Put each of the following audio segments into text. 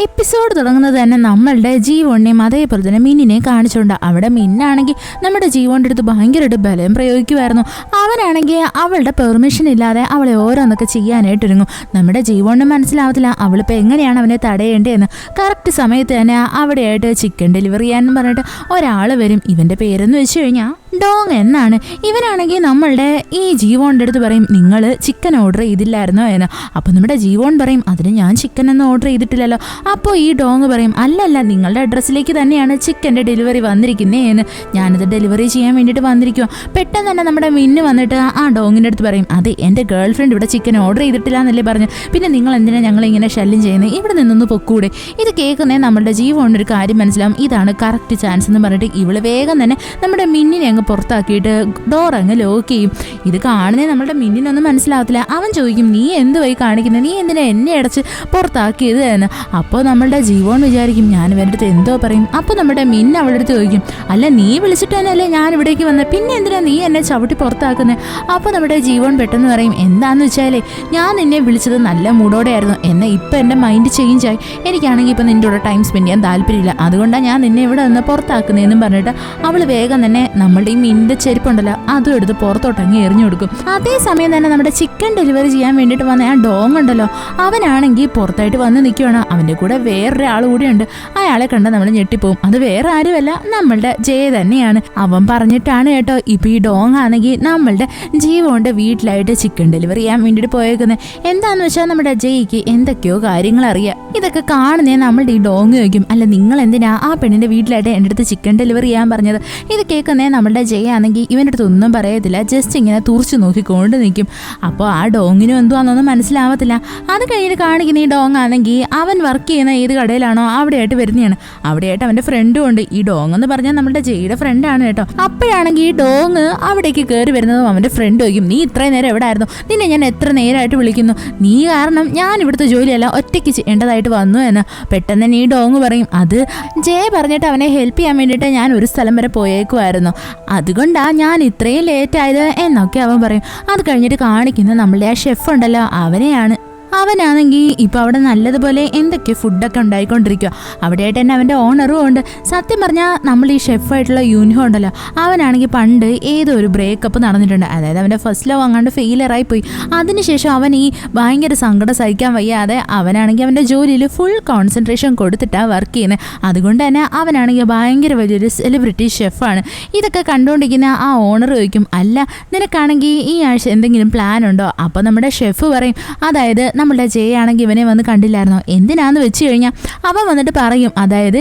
Episode തുടങ്ങുന്നത് തന്നെ നമ്മളുടെ ജീവനെയും അതേപോലെ തന്നെ മിന്നിനെ കാണിച്ചുകൊണ്ട് അവിടെ മിന്നാണെങ്കിൽ നമ്മുടെ ജീവന്റെ അടുത്ത് ഭയങ്കരമായിട്ട് ബലം പ്രയോഗിക്കുമായിരുന്നു. അവനാണെങ്കിൽ അവളുടെ പെർമിഷൻ ഇല്ലാതെ അവളെ ഓരോന്നൊക്കെ ചെയ്യാനായിട്ടിരുന്നു. നമ്മുടെ ജീവന് മനസ്സിലാവത്തില്ല അവളിപ്പോൾ എങ്ങനെയാണ് അവനെ തടയേണ്ടതെന്ന്. കറക്റ്റ് സമയത്ത് തന്നെ അവിടെയായിട്ട് ചിക്കൻ ഡെലിവറി ചെയ്യാനെന്ന് പറഞ്ഞിട്ട് ഒരാൾ വരും. ഇവൻ്റെ പേരെന്ന് വെച്ച് കഴിഞ്ഞാൽ ഡോങ് എന്നാണ്. ഇവനാണെങ്കിൽ നമ്മളുടെ ഈ ജീവോൻ്റെ അടുത്ത് പറയും, നിങ്ങൾ ചിക്കൻ ഓർഡർ ചെയ്തില്ലായിരുന്നോ എന്ന്. അപ്പോൾ നമ്മുടെ ജീവോൺ പറയും, അതിന് ഞാൻ ചിക്കൻ ഒന്നും ഓർഡർ ചെയ്തിട്ടില്ലല്ലോ. അപ്പോൾ ഈ ഡോങ് പറയും, അല്ലല്ല, നിങ്ങളുടെ അഡ്രസ്സിലേക്ക് തന്നെയാണ് ചിക്കൻ്റെ ഡെലിവറി വന്നിരിക്കുന്നേ എന്ന്. ഞാനത് ഡെലിവറി ചെയ്യാൻ വേണ്ടിയിട്ട് വന്നിരിക്കുമോ. പെട്ടെന്ന് തന്നെ നമ്മുടെ മിന്ന് വന്നിട്ട് ആ ഡോങ്ങിൻ്റെ അടുത്ത് പറയും, അതെ, എൻ്റെ ഗേൾ ഫ്രണ്ട് ഇവിടെ ചിക്കൻ ഓർഡർ ചെയ്തിട്ടില്ല എന്നല്ലേ പറഞ്ഞു. പിന്നെ നിങ്ങൾ എന്തിനാണ് ഞങ്ങളിങ്ങനെ ശല്യം ചെയ്യുന്നത്? ഇവിടെ നിന്നൊന്ന് പൊക്കൂടെ. ഇത് കേൾക്കുന്നേ നമ്മളുടെ ജീവോണ്ടൊരു കാര്യം മനസ്സിലാവും, ഇതാണ് കറക്റ്റ് ചാൻസ് എന്ന് പറഞ്ഞിട്ട് ഇവള് വേഗം തന്നെ നമ്മുടെ മിന്നിനെ അങ്ങ് പുറത്താക്കിയിട്ട് ഡോർ അങ്ങ് ലോക്ക് ചെയ്യും. ഇത് കാണുന്നേ നമ്മുടെ മിന്നിനൊന്നും മനസ്സിലാവത്തില്ല. അവൻ ചോദിക്കും, നീ എന്ത് വഴി കാണിക്കുന്നത്? നീ എന്തിനാ എന്നെ അടച്ച് പുറത്താക്കിയത് എന്ന്. അപ്പോൾ നമ്മളുടെ ജീവൻ വിചാരിക്കും, ഞാൻ ഇവരുടെ അടുത്ത് എന്തോ പറയും. അപ്പോൾ നമ്മുടെ മിന്ന് അവളുടെ അടുത്ത് ചോദിക്കും, അല്ല, നീ വിളിച്ചിട്ട് തന്നെയല്ലേ ഞാൻ ഇവിടേക്ക് വന്നത്, പിന്നെ എന്തിനാ നീ എന്നെ ചവിട്ടി പുറത്താക്കുന്നത്? അപ്പോൾ നമ്മുടെ ജീവൻ പെട്ടെന്ന് പറയും, എന്താന്ന് വെച്ചാലേ ഞാൻ നിന്നെ വിളിച്ചത് നല്ല മൂഡോടെ ആയിരുന്നു, എന്നാൽ ഇപ്പം എൻ്റെ മൈൻഡ് ചേഞ്ച് ആയി. എനിക്കാണെങ്കിൽ ഇപ്പം നിൻ്റെ കൂടെ ടൈം സ്പെൻഡ് ചെയ്യാൻ താല്പര്യമില്ല, അതുകൊണ്ടാണ് ഞാൻ നിന്നെ ഇവിടെ നിന്ന് പുറത്താക്കുന്നതെന്നും പറഞ്ഞിട്ട് അവൾ വേഗം തന്നെ നമ്മളുടെ ഈ മിന്നിൻ്റെ ചെരുപ്പുണ്ടല്ലോ അതും എടുത്ത് പുറത്തോട്ടങ്ങ് എറിഞ്ഞു കൊടുക്കും. അതേസമയം തന്നെ നമ്മുടെ ചിക്കൻ ഡെലിവറി ചെയ്യാൻ വേണ്ടിയിട്ട് വന്ന ആ ഡോങ് ഉണ്ടല്ലോ, അവനാണെങ്കിൽ പുറത്തായിട്ട് വന്ന് നിൽക്കുകയാണ്. അവൻ്റെ കൂടെ വേറൊരാൾ കൂടിയുണ്ട്. അയാളെ കണ്ടാൽ നമ്മൾ ഞെട്ടിപ്പോവും. അത് വേറെ ആരുമല്ല, നമ്മളുടെ ജയ തന്നെയാണ്. അവൻ പറഞ്ഞിട്ടാണ് കേട്ടോ ഇപ്പം ഈ ഡോങ് ആണെങ്കിൽ നമ്മളുടെ ജീവോന്റെ വീട്ടിലായിട്ട് ചിക്കൻ ഡെലിവറി ചെയ്യാൻ വേണ്ടിയിട്ട് പോയേക്കുന്നത്. എന്താന്ന് വെച്ചാൽ നമ്മുടെ ജയ്ക്ക് എന്തൊക്കെയോ കാര്യങ്ങൾ അറിയാം. ഇതൊക്കെ കാണുന്നേ നമ്മളുടെ ഈ ഡോങ് ചോദിക്കും, അല്ല, നിങ്ങൾ എന്തിനാ ആ പെണ്ണിന്റെ വീട്ടിലായിട്ട് എൻ്റെ അടുത്ത് ചിക്കൻ ഡെലിവറി ചെയ്യാൻ പറഞ്ഞത്? ഇത് കേൾക്കുന്നേ നമ്മളുടെ ജയ ആണെങ്കിൽ ഇവൻ്റെ അടുത്ത് ഒന്നും പറയത്തില്ല, ജസ്റ്റ് ഇങ്ങനെ തുറച്ചു നോക്കിക്കൊണ്ട് നിൽക്കും. അപ്പോൾ ആ ഡോങ്ങിനും എന്തുവാന്നൊന്നും മനസ്സിലാവത്തില്ല. അത് കഴിഞ്ഞിട്ട് കാണിക്കുന്ന ഈ ഡോങ് ആണെങ്കിൽ അവൻ വർക്ക് ചെയ്യുന്ന ഏത് കടയിലാണോ അവിടെയായിട്ട് വരുന്നതാണ്. അവിടെയായിട്ട് അവൻ്റെ ഫ്രണ്ടും ഉണ്ട്. ഈ ഡോങ് എന്ന് പറഞ്ഞാൽ നമ്മുടെ ജയുടെ ഫ്രണ്ടാണ് കേട്ടോ. അപ്പോഴാണെങ്കിൽ ഈ ഡോങ് അവിടേക്ക് കയറി വരുന്നതും അവൻ്റെ ഫ്രണ്ട് ചോദിക്കും, നീ ഇത്രയും നേരം എവിടെ ആയിരുന്നു? നിന്നെ ഞാൻ എത്ര നേരമായിട്ട് വിളിക്കുന്നു, നീ കാരണം ഞാൻ ഇവിടുത്തെ ജോലിയല്ല ഒറ്റയ്ക്ക് ചെയ്യേണ്ടതായിട്ട് വന്നു എന്ന്. പെട്ടെന്ന് തന്നെ ഈ ഡോങ് പറയും, അത് ജയ പറഞ്ഞിട്ട് അവനെ ഹെൽപ്പ് ചെയ്യാൻ വേണ്ടിയിട്ട് ഞാൻ ഒരു സ്ഥലം വരെ പോയേക്കുമായിരുന്നു, അതുകൊണ്ടാണ് ഞാൻ ഇത്രയും ലേറ്റ് ആയത് എന്നൊക്കെ അവൻ പറയും. അത് കഴിഞ്ഞിട്ട് കാണിക്കുന്ന നമ്മളുടെ ആ ഷെഫ് ഉണ്ടല്ലോ അവനെയാണ്. അവനാണെങ്കിൽ ഇപ്പോൾ അവിടെ നല്ലതുപോലെ എന്തൊക്കെ ഫുഡൊക്കെ ഉണ്ടായിക്കൊണ്ടിരിക്കുക. അവിടെയായിട്ട് തന്നെ അവൻ്റെ ഓണറും ഉണ്ട്. സത്യം പറഞ്ഞാൽ നമ്മൾ ഈ ഷെഫായിട്ടുള്ള യൂനിഹോ ഉണ്ടല്ലോ, അവനാണെങ്കിൽ പണ്ട് ഏതോ ഒരു ബ്രേക്കപ്പ് നടന്നിട്ടുണ്ട്. അതായത് അവൻ്റെ ഫസ്റ്റ് ലവ് അങ്ങാണ്ട് ഫെയിലറായി പോയി. അതിനുശേഷം അവൻ ഈ ഭയങ്കര സങ്കടം സഹിക്കാൻ വയ്യാതെ അവനാണെങ്കിൽ അവൻ്റെ ജോലിയിൽ ഫുൾ കോൺസെൻട്രേഷൻ കൊടുത്തിട്ടാണ് വർക്ക് ചെയ്യുന്നത്. അതുകൊണ്ട് തന്നെ അവനാണെങ്കിൽ ഭയങ്കര വലിയൊരു സെലിബ്രിറ്റി ഷെഫാണ്. ഇതൊക്കെ കണ്ടുകൊണ്ടിരിക്കുന്ന ആ ഓണർ ചോദിക്കും, അല്ല, നിനക്കാണെങ്കിൽ ഈ ആഴ്ച എന്തെങ്കിലും പ്ലാൻ ഉണ്ടോ? അപ്പോൾ നമ്മുടെ ഷെഫ് പറയും, അതായത് നമ്മളുടെ ജയ ആണെങ്കിൽ ഇവനെ വന്ന് കണ്ടില്ലായിരുന്നോ, എന്തിനാന്ന് വെച്ച് കഴിഞ്ഞാൽ അവൻ വന്നിട്ട് പറയും, അതായത്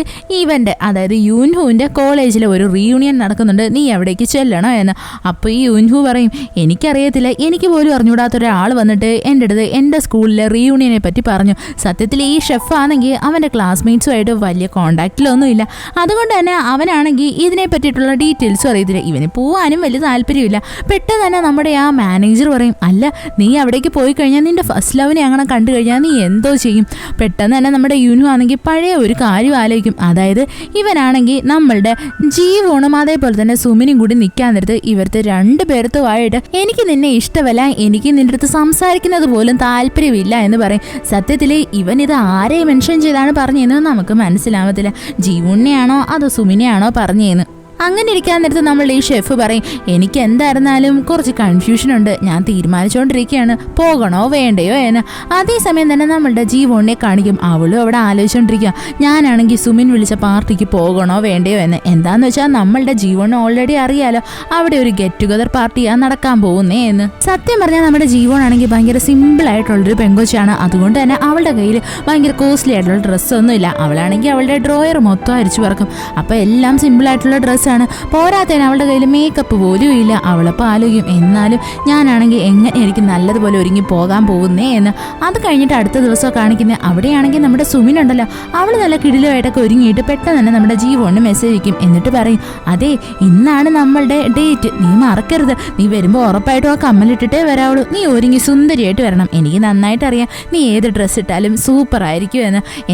അതായത് യൂൻഹുവിൻ്റെ കോളേജിൽ ഒരു റീയൂണിയൻ നടക്കുന്നുണ്ട്, നീ എവിടേക്ക് ചെല്ലണോ എന്ന്. അപ്പോൾ ഈ യൂൻഹു പറയും, എനിക്കറിയത്തില്ല, എനിക്ക് പോലും അറിഞ്ഞുകൂടാത്തൊരാൾ വന്നിട്ട് എൻ്റെ അടുത്ത് എൻ്റെ സ്കൂളിലെ റീയൂണിയനെ പറ്റി പറഞ്ഞു. സത്യത്തിൽ ഈ ഷെഫാണെങ്കിൽ അവൻ്റെ ക്ലാസ്മേറ്റ്സുമായിട്ട് വലിയ കോണ്ടാക്റ്റിലൊന്നുമില്ല, അതുകൊണ്ട് തന്നെ അവനാണെങ്കിൽ ഇതിനെ പറ്റിയിട്ടുള്ള ഡീറ്റെയിൽസും അറിയത്തില്ല. ഇവന് പോകാനും വലിയ താല്പര്യമില്ല. പെട്ടെന്ന് തന്നെ നമ്മുടെ ആ മാനേജർ പറയും, അല്ല, നീ അവിടേക്ക് പോയി കഴിഞ്ഞാൽ നിൻ്റെ ഫസ്റ്റ് ലവിനെ അങ്ങനെ കണ്ടു കഴിഞ്ഞാൽ നീ എന്തോ ചെയ്യും? പെട്ടെന്ന് തന്നെ നമ്മുടെ യൂനു ആണെങ്കിൽ പഴയ ഒരു കാര്യം ആലോചിക്കും. അതായത് ഇവനാണെങ്കിൽ നമ്മളുടെ ജീവോണും അതേപോലെ തന്നെ സുമിനും കൂടി നിൽക്കാൻ നേരത്ത് ഇവർക്ക് രണ്ടുപേർത്തുമായിട്ട് എനിക്ക് നിന്നെ ഇഷ്ടമല്ല, എനിക്ക് നിന്റെ അടുത്ത് സംസാരിക്കുന്നത് പോലും താല്പര്യമില്ല എന്ന് പറയും. സത്യത്തിൽ ഇവൻ ഇത് ആരെ മെൻഷൻ ചെയ്താണ് പറഞ്ഞതെന്ന് നമുക്ക് മനസ്സിലാവത്തില്ല. ജീവോണിനെയാണോ അതോ സുമിനെയാണോ പറഞ്ഞതെന്ന്. അങ്ങനെ ഇരിക്കാൻ നേരത്ത് നമ്മൾ ഈ ഷെഫ് പറയും, എനിക്ക് എന്തായിരുന്നാലും കുറച്ച് കൺഫ്യൂഷനുണ്ട്, ഞാൻ തീരുമാനിച്ചുകൊണ്ടിരിക്കുകയാണ് പോകണോ വേണ്ടയോ എന്ന്. അതേസമയം തന്നെ നമ്മളുടെ ജീവോണിനെ കാണിക്കും. അവളും അവിടെ ആലോചിച്ചുകൊണ്ടിരിക്കുക, ഞാനാണെങ്കിൽ സുമിൻ വിളിച്ച പാർട്ടിക്ക് പോകണോ വേണ്ടയോ എന്ന്. എന്താന്ന് വെച്ചാൽ നമ്മളുടെ ജീവോണിന് ഓൾറെഡി അറിയാലോ അവിടെ ഒരു ഗെറ്റ് ടുഗദർ പാർട്ടിയാണ് നടക്കാൻ പോകുന്നേ എന്ന്. സത്യം പറഞ്ഞാൽ നമ്മുടെ ജീവോണാണെങ്കിൽ ഭയങ്കര സിമ്പിൾ ആയിട്ടുള്ളൊരു പെങ്കൊച്ചാണ്. അതുകൊണ്ട് തന്നെ അവളുടെ കയ്യിൽ ഭയങ്കര കോസ്റ്റ്ലി ആയിട്ടുള്ള ഡ്രസ്സൊന്നുമില്ല. അവളാണെങ്കിൽ അവളുടെ ഡ്രോയർ മൊത്തം അരിച്ചു പറക്കും. അപ്പോൾ എല്ലാം സിമ്പിൾ ആയിട്ടുള്ള ഡ്രസ്സാണ്. പോരാത്തതിന് അവളുടെ കയ്യിൽ മേക്കപ്പ് പോലും ഇല്ല. അവളപ്പോൾ ആലോചിക്കും, എന്നാലും ഞാനാണെങ്കിൽ എങ്ങനെയായിരിക്കും നല്ലതുപോലെ ഒരുങ്ങി പോകാൻ പോകുന്നേ എന്ന്. അത് കഴിഞ്ഞിട്ട് അടുത്ത ദിവസം കാണിക്കുന്നത് അവിടെയാണെങ്കിൽ നമ്മുടെ സുമിൻ ഉണ്ടല്ലോ, അവൾ നല്ല കിടിലുമായിട്ടൊക്കെ ഒരുങ്ങിയിട്ട് പെട്ടെന്ന് തന്നെ നമ്മുടെ ജീവോണിന് മെസ്സേജ് വയ്ക്കും. എന്നിട്ട് പറയും, അതെ, ഇന്നാണ് നമ്മളുടെ ഡേറ്റ്, നീ മറക്കരുത്, നീ വരുമ്പോൾ ഉറപ്പായിട്ടും ആ കമ്മലിട്ടിട്ടേ വരാവുള്ളൂ, നീ ഒരുങ്ങി സുന്ദരിയായിട്ട് വരണം, എനിക്ക് നന്നായിട്ട് അറിയാം നീ ഏത് ഡ്രസ്സ് ഇട്ടാലും സൂപ്പർ ആയിരിക്കും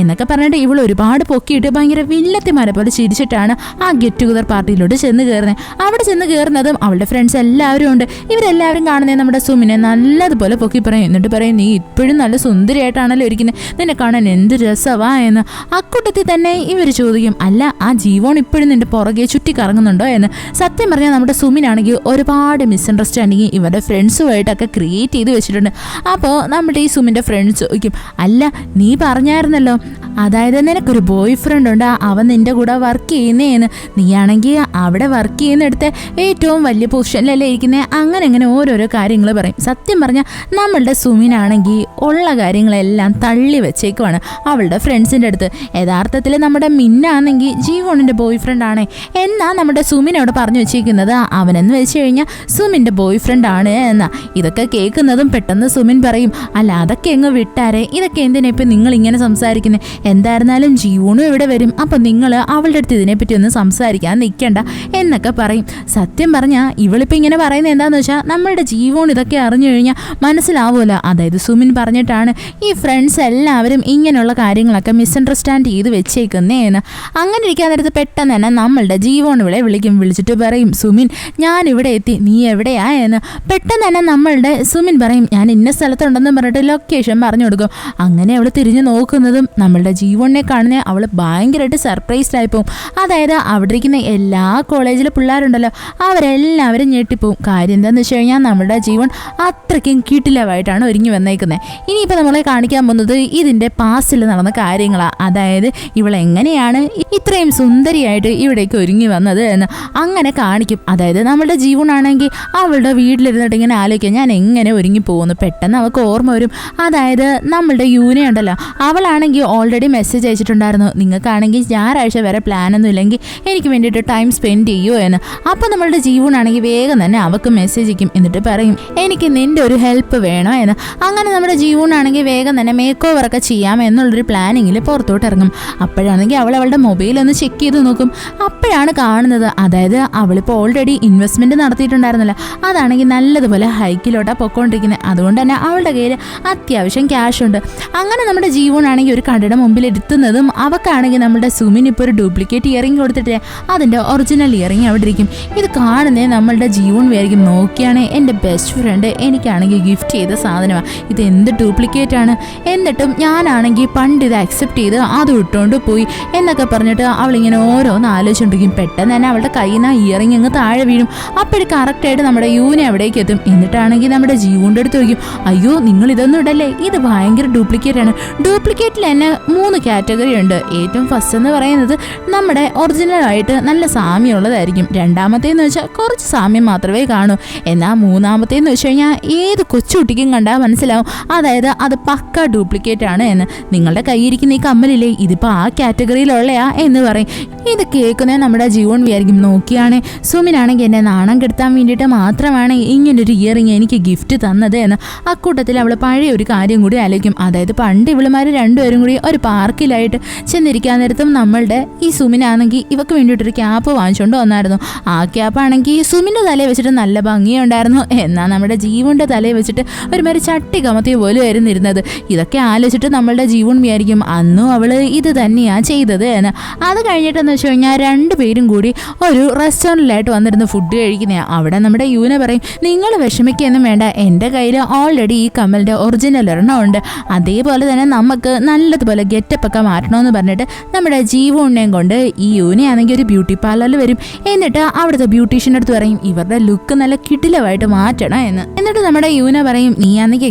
എന്നൊക്കെ പറഞ്ഞിട്ട് ഇവൾ ഒരുപാട് പൊക്കിയിട്ട് ഭയങ്കര വില്ലത്തിമാരെ പോലെ ചിരിച്ചിട്ടാണ് ആ ഗെറ്റ് ടുഗദർ പാർട്ടിയിലോട്ട് ചെന്ന് കയറുന്നത്. അവിടെ ചെന്ന് കയറുന്നതും അവളുടെ ഫ്രണ്ട്സ് എല്ലാവരും ഉണ്ട്. ഇവരെല്ലാവരും കാണുന്നത് നമ്മുടെ സുമിനെ നല്ലതുപോലെ പൊക്കി പറയും. എന്നിട്ട് പറയും, നീ ഇപ്പോഴും നല്ല സുന്ദരിയായിട്ടാണല്ലോ ഇരിക്കുന്നത്, നിന്നെ കാണാൻ എന്ത് രസവാ എന്ന്. അക്കൂട്ടത്തിൽ തന്നെ ഇവർ ചോദിക്കും, അല്ല ആ ജീവോൺ ഇപ്പോഴും നിന്റെ പുറകെ ചുറ്റി കറങ്ങുന്നുണ്ടോ എന്ന്. സത്യം പറഞ്ഞാൽ നമ്മുടെ സുമിനാണെങ്കിൽ ഒരുപാട് മിസ്അണ്ടർസ്റ്റാൻഡിങ് ഇവരുടെ ഫ്രണ്ട്സുമായിട്ടൊക്കെ ക്രിയേറ്റ് ചെയ്ത് വെച്ചിട്ടുണ്ട്. അപ്പോൾ നമ്മുടെ ഈ സുമിൻ്റെ ഫ്രണ്ട്സ് ചോദിക്കും, അല്ല നീ പറഞ്ഞായിരുന്നല്ലോ, അതായത് നിനക്കൊരു ബോയ് ഫ്രണ്ട് ഉണ്ട്, അവൻ നിന്റെ കൂടെ വർക്ക് ചെയ്യുന്നേന്ന്, നീയാണെങ്കിൽ അവിടെ വർക്ക് ചെയ്യുന്നിടത്ത് ഏറ്റവും വലിയ പൊസിഷനിലല്ലേ ഇരിക്കുന്നത്, അങ്ങനെ ഓരോരോ കാര്യങ്ങൾ പറയും. സത്യം പറഞ്ഞാൽ നമ്മളുടെ സുമിനാണെങ്കിൽ ഉള്ള കാര്യങ്ങളെല്ലാം തള്ളി വെച്ചേക്കുവാണ് അവളുടെ ഫ്രണ്ട്സിൻ്റെ അടുത്ത്. യഥാർത്ഥത്തിൽ നമ്മുടെ മിന്നാണെങ്കിൽ ജീവോണിൻ്റെ ബോയ് ഫ്രണ്ട് ആണ്. എന്നാൽ നമ്മുടെ സുമിനോട് പറഞ്ഞു വെച്ചിരിക്കുന്നത് അവനെന്ന് വെച്ച് കഴിഞ്ഞാൽ സുമിൻ്റെ ബോയ് ഫ്രണ്ട് ആണ് എന്നാ. ഇതൊക്കെ കേൾക്കുന്നതും പെട്ടെന്ന് സുമിൻ പറയും, അല്ല അതൊക്കെ എങ്ങ് വിട്ടാരെ, ഇതൊക്കെ എന്തിനാ ഇപ്പം നിങ്ങൾ ഇങ്ങനെ സംസാരിക്കുന്നത്, എന്തായിരുന്നാലും ജീവോണും ഇവിടെ വരും, അപ്പം നിങ്ങൾ അവളുടെ അടുത്ത് ഇതിനെപ്പറ്റി ഒന്നും സംസാരിക്കാൻ നിൽക്കണ്ട എന്നൊക്കെ പറയും. സത്യം പറഞ്ഞാൽ ഇവളിപ്പോൾ ഇങ്ങനെ പറയുന്നത് എന്താണെന്ന് വെച്ചാൽ നമ്മളുടെ ജീവോൺ ഇതൊക്കെ അറിഞ്ഞു കഴിഞ്ഞാൽ മനസ്സിലാവുമല്ലോ, അതായത് സുമിൻ പറഞ്ഞിട്ടാണ് ഈ ഫ്രണ്ട്സ് എല്ലാവരും ഇങ്ങനെയുള്ള കാര്യങ്ങളൊക്കെ മിസ്അണ്ടർസ്റ്റാൻഡ് ചെയ്ത് വെച്ചേക്കുന്നേന്ന്. അങ്ങനെ ഇരിക്കാൻ നേരത്ത് പെട്ടെന്ന് തന്നെ നമ്മളുടെ ജീവോൺ ഇവിടെ വിളിച്ചിട്ട് പറയും, സുമിൻ ഞാൻ ഇവിടെ എത്തി, നീ എവിടെയാ എന്ന്. പെട്ടെന്ന് തന്നെ നമ്മളുടെ സുമിൻ പറയും, ഞാൻ ഇന്ന സ്ഥലത്തുണ്ടെന്ന് പറഞ്ഞിട്ട് ലൊക്കേഷൻ പറഞ്ഞു കൊടുക്കും. അങ്ങനെ അവൾ തിരിഞ്ഞു നോക്കുന്നതും നമ്മളുടെ ജീവോണിനെ കാണുന്ന അവൾ ഭയങ്കരമായിട്ട് സർപ്രൈസ്ഡ് ആയിപ്പോവും. അതായത് അവിടെ ഇരിക്കുന്ന എല്ലാ കോളേജിലെ പിള്ളേരുണ്ടല്ലോ അവരെല്ലാവരും ഞെട്ടിപ്പോവും. കാര്യം എന്താണെന്ന് വെച്ച് കഴിഞ്ഞാൽ നമ്മുടെ ജീവൻ അത്രയ്ക്കും കിടിലമായിട്ടാണ് ഒരുങ്ങി വന്നേക്കുന്നത്. ഇനിയിപ്പോൾ നമ്മളെ കാണിക്കാൻ പോകുന്നത് ഇതിൻ്റെ പാസ്റ്റിൽ നടന്ന കാര്യങ്ങളാണ്. അതായത് ഇവളെങ്ങനെയാണ് ഇത്രയും സുന്ദരിയായിട്ട് ഇവിടേക്ക് ഒരുങ്ങി വന്നത് എന്ന് അങ്ങനെ കാണിക്കും. അതായത് നമ്മളുടെ ജീവനാണെങ്കിൽ അവളുടെ വീട്ടിലിരുന്നിട്ട് ഇങ്ങനെ ആലോചിക്കുക, ഞാൻ എങ്ങനെ ഒരുങ്ങി പോകുന്നു. പെട്ടെന്ന് അവൾക്ക് ഓർമ്മ വരും, അതായത് നമ്മളുടെ യൂനയുണ്ടല്ലോ അവളാണെങ്കിൽ ഓൾറെഡി മെസ്സേജ് അയച്ചിട്ടുണ്ടായിരുന്നു, നിങ്ങൾക്കാണെങ്കിൽ ഞായറാഴ്ച വരെ പ്ലാനൊന്നും ഇല്ലെങ്കിൽ എനിക്ക് വേണ്ടിയിട്ട് ടൈം സ്പെൻഡ് ചെയ്യുമോ എന്ന്. അപ്പോൾ നമ്മളുടെ ജീവനാണെങ്കിൽ വേഗം തന്നെ അവൾക്ക് മെസ്സേജ് അയക്കും. എന്നിട്ട് പറയും, എനിക്ക് നിൻ്റെ ഒരു ഹെൽപ്പ് വേണോ എന്ന്. അങ്ങനെ നമ്മുടെ ജീവനാണെങ്കിൽ വേഗം തന്നെ മേക്ക് ഓവറൊക്കെ ചെയ്യാം എന്നുള്ളൊരു പ്ലാനിങ്ങിൽ പുറത്തോട്ട് ഇറങ്ങും. അപ്പോഴാണെങ്കിൽ അവളുടെ മൊബൈലൊന്ന് ചെക്ക് ചെയ്ത് നോക്കും. അപ്പോഴാണ് കാണുന്നത്, അതായത് അവളിപ്പോൾ ഓൾറെഡി ഇൻവെസ്റ്റ്മെൻറ്റ് നടത്തിയിട്ടുണ്ടായിരുന്നല്ലോ, അതാണെങ്കിൽ നല്ലതുപോലെ ഹൈക്കിലോട്ടാണ് പൊയ്ക്കൊണ്ടിരിക്കുന്നത്. അതുകൊണ്ട് തന്നെ അവളുടെ കയ്യിൽ അത്യാവശ്യം ക്യാഷ് ഉണ്ട്. അങ്ങനെ നമ്മുടെ ജീവനാണെങ്കിൽ ഒരു കടയുടെ മുമ്പിൽ ഇരുത്തുന്നതും അവക്കാണെങ്കിൽ നമ്മുടെ സുമിൻ ഇപ്പോൾ ഒരു ഡ്യൂപ്ലിക്കേറ്റ് ഇയറിംഗ് കൊടുത്തിട്ട് അതിൻ്റെ ഒറിജിനൽ ഇയറിംഗ് അവിടെ ഇരിക്കും. ഇത് കാണുന്നേ നമ്മളുടെ ജീവൻ വിചാരിക്കും, നോക്കിയാണ് എൻ്റെ ബെസ്റ്റ് ഫ്രണ്ട് എനിക്കാണെങ്കിൽ ഗിഫ്റ്റ് ചെയ്ത സാധനമാണ്, ഇത് എന്ത് ഡ്യൂപ്ലിക്കേറ്റ് ആണ്, എന്നിട്ടും ഞാനാണെങ്കിൽ പണ്ട് ഇത് അക്സെപ്റ്റ് ചെയ്ത് അത് ഇട്ടുകൊണ്ട് പോയി എന്നൊക്കെ പറഞ്ഞിട്ട് അവളിങ്ങനെ ഓരോന്ന് ആലോചിച്ചുകൊണ്ടിരിക്കും. പെട്ടെന്ന് തന്നെ അവളുടെ കയ്യിൽ നിന്ന് ഇയറിംഗ് അങ്ങ് താഴെ വീഴും. അപ്പോഴും കറക്റ്റായിട്ട് നമ്മുടെ യൂനെ അവിടേക്ക് എത്തും. എന്നിട്ടാണെങ്കിൽ നമ്മുടെ ജീവൻ്റെ അടുത്ത് ചോദിക്കും, അയ്യോ നിങ്ങൾ ഇതൊന്നും ഇടല്ലേ, ഇത് ഭയങ്കര ഡ്യൂപ്ലിക്കേറ്റ് ആണ്. ഡ്യൂപ്ലിക്കേറ്റിൽ തന്നെ 3 കാറ്റഗറി ഉണ്ട്. ഏറ്റവും ഫസ്റ്റ് എന്ന് പറയുന്നത് നമ്മുടെ ഒറിജിനലായിട്ട് നല്ല സാമ്യമുള്ളതായിരിക്കും. രണ്ടാമത്തേന്ന് വെച്ചാൽ കുറച്ച് സാമ്യം മാത്രമേ കാണൂ. എന്നാൽ മൂന്നാമത്തേന്ന് വെച്ച് കഴിഞ്ഞാൽ ഏത് കൊച്ചുകുട്ടിക്കും കണ്ടാൽ മനസ്സിലാവും, അതായത് അത് പക്ക ഡ്യൂപ്ലിക്കേറ്റ് ആണ് എന്ന്. നിങ്ങളുടെ കയ്യിരിക്കുന്ന ഈ കമ്മലില്ലേ, ഇതിപ്പോൾ ആ കാറ്റഗറിയിലുള്ളയാ എന്ന് പറയും. ഇത് കേൾക്കുന്നത് നമ്മുടെ ജീവൻ വിചാരിക്കും, നോക്കിയാണ് സുമിനാണെങ്കിൽ എന്നെ നാണം കെടുത്താൻ വേണ്ടിയിട്ട് മാത്രമാണ് ഇങ്ങനൊരു ഇയറിങ് എനിക്ക് ഗിഫ്റ്റ് തന്നത് എന്ന്. അക്കൂട്ടത്തിൽ അവൾ പഴയ ഒരു കാര്യം കൂടി ആലോചിക്കും. അതായത് പണ്ട് ഇവളുമാർ രണ്ടുപേരും കൂടി ഒരു പാർക്കിലായിട്ട് ചെന്നിരിക്കാൻ നേരത്തും നമ്മളുടെ ഈ സുമിനാണെങ്കിൽ ഇവക്ക് വേണ്ടിയിട്ടൊരു ക്യാപ്പ് വാങ്ങിച്ചുകൊണ്ട് വന്നായിരുന്നു. ആ ക്യാപ്പാണെങ്കിൽ സുമിൻ്റെ തലയിൽ വെച്ചിട്ട് നല്ല ഭംഗിയുണ്ടായിരുന്നു. എന്നാൽ നമ്മുടെ ജീവൻ്റെ തലയിൽ വെച്ചിട്ട് ഒരുമാതിരി ചട്ടി കമത്തിയ പോലെ ആയിരുന്നിരുന്നത്. ഇതൊക്കെ ആലോചിച്ചിട്ട് നമ്മളുടെ ജീവൻ വിചാരിക്കും, അന്നും അവൾ ഇത് തന്നെയാണ് ചെയ്തത് എന്ന്. അത് കഴിഞ്ഞിട്ടെന്ന് വെച്ച് കഴിഞ്ഞാൽ രണ്ടുപേരും കൂടി ഒരു റെസ്റ്റോറൻറ്റിലായിട്ട് വന്നിരുന്ന് ഫുഡ് കഴിക്കുന്നതാണ്. അവിടെ നമ്മുടെ യൂന പറയും, നിങ്ങൾ വിഷമിക്കൊന്നും വേണ്ട, എൻ്റെ കയ്യിൽ ഓൾറെഡി ഈ കമ്മലിൻ്റെ ഒറിജിനൽ ഒരെണ്ണം ഉണ്ട്, അതേപോലെ തന്നെ നമുക്ക് നല്ലതുപോലെ ഗെറ്റപ്പൊക്കെ മാറ്റണമെന്ന് പറഞ്ഞിട്ട് നമ്മുടെ ജീവനെയും കൊണ്ട് ഈ യൂനയാണെങ്കിൽ ഒരു ബ്യൂട്ടി പാർലറിൽ വരും. എന്നിട്ട് അവിടുത്തെ ബ്യൂട്ടീഷ്യൻ്റെ അടുത്ത് പറയും, ഇവരുടെ ലുക്ക് നല്ല കിടിലമായിട്ട് മാറ്റണം എന്ന്. എന്നിട്ട് നമ്മുടെ യൂന പറയും, നീ ആണെങ്കിൽ